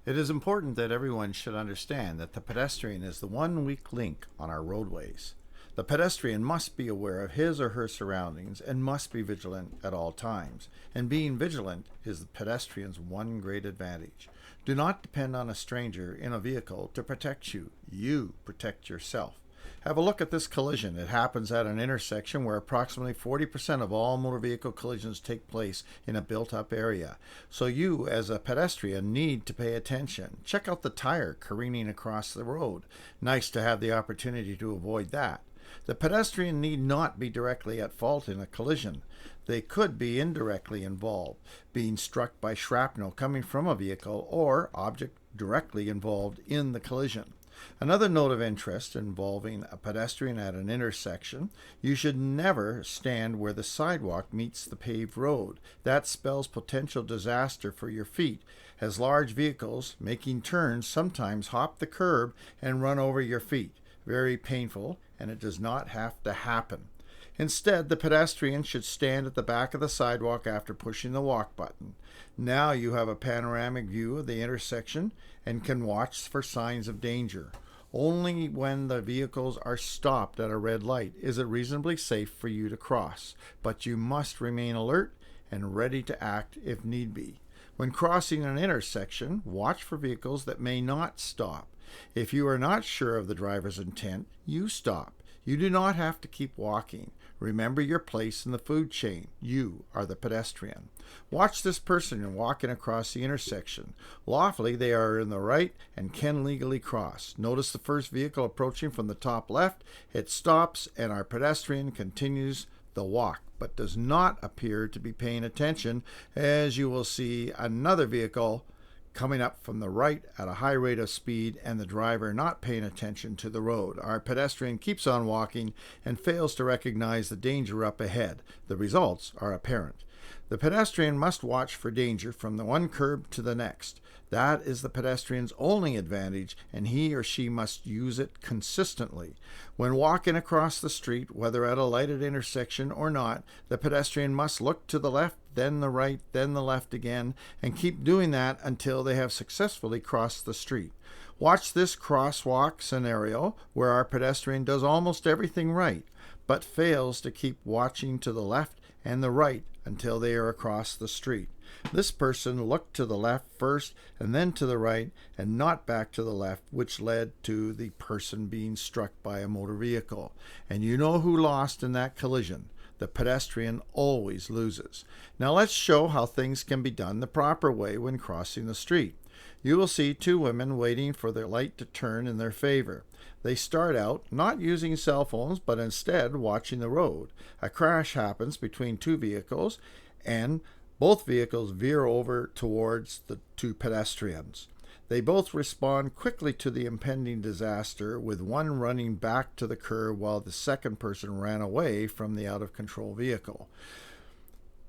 It is important that everyone should understand that the pedestrian is the one weak link on our roadways. The pedestrian must be aware of his or her surroundings and must be vigilant at all times. And being vigilant is the pedestrian's one great advantage. Do not depend on a stranger in a vehicle to protect you. You protect yourself. Have a look at this collision. It happens at an intersection where approximately 40% of all motor vehicle collisions take place in a built up area. So, you, as a pedestrian, need to pay attention. Check out the tire careening across the road. Nice to have the opportunity to avoid that. The pedestrian need not be directly at fault in a collision. They could be indirectly involved, being struck by shrapnel coming from a vehicle or object directly involved in the collision. Another note of interest involving a pedestrian at an intersection: you should never stand where the sidewalk meets the paved road. That spells potential disaster for your feet, as large vehicles making turns sometimes hop the curb and run over your feet. Very painful, and it does not have to happen. Instead, the pedestrian should stand at the back of the sidewalk after pushing the walk button. Now you have a panoramic view of the intersection and can watch for signs of danger. Only when the vehicles are stopped at a red light is it reasonably safe for you to cross, but you must remain alert and ready to act if need be. When crossing an intersection, watch for vehicles that may not stop. If you are not sure of the driver's intent, you stop. You do not have to keep walking. Remember your place in the food chain. You are the pedestrian. Watch this person walking across the intersection. Lawfully, they are in the right and can legally cross. Notice the first vehicle approaching from the top left. It stops, and our pedestrian continues the walk, but does not appear to be paying attention, as you will see another vehicle coming up from the right at a high rate of speed and the driver not paying attention to the road. Our pedestrian keeps on walking and fails to recognize the danger up ahead. The results are apparent. The pedestrian must watch for danger from the one curb to the next. That is the pedestrian's only advantage, and he or she must use it consistently. When walking across the street, whether at a lighted intersection or not, the pedestrian must look to the left, then the right, then the left again, and keep doing that until they have successfully crossed the street. Watch this crosswalk scenario where our pedestrian does almost everything right, but fails to keep watching to the left and the right until they are across the street. This person looked to the left first and then to the right and not back to the left, which led to the person being struck by a motor vehicle. And you know who lost in that collision? The pedestrian always loses. Now let's show how things can be done the proper way when crossing the street. You will see two women waiting for the light to turn in their favor. They start out not using cell phones, but instead watching the road. A crash happens between two vehicles, and both vehicles veer over towards the two pedestrians. They both respond quickly to the impending disaster, with one running back to the curb while the second person ran away from the out-of-control vehicle.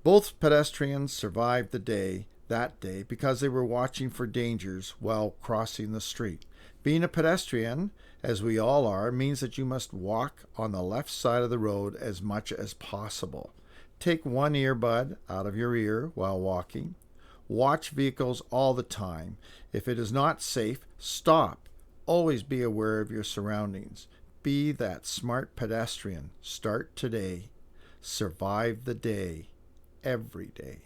Both pedestrians survived that day because they were watching for dangers while crossing the street. Being a pedestrian, as we all are, means that you must walk on the left side of the road as much as possible. Take one earbud out of your ear while walking. Watch vehicles all the time. If it is not safe, stop. Always be aware of your surroundings. Be that smart pedestrian. Start today. Survive the day. Every day.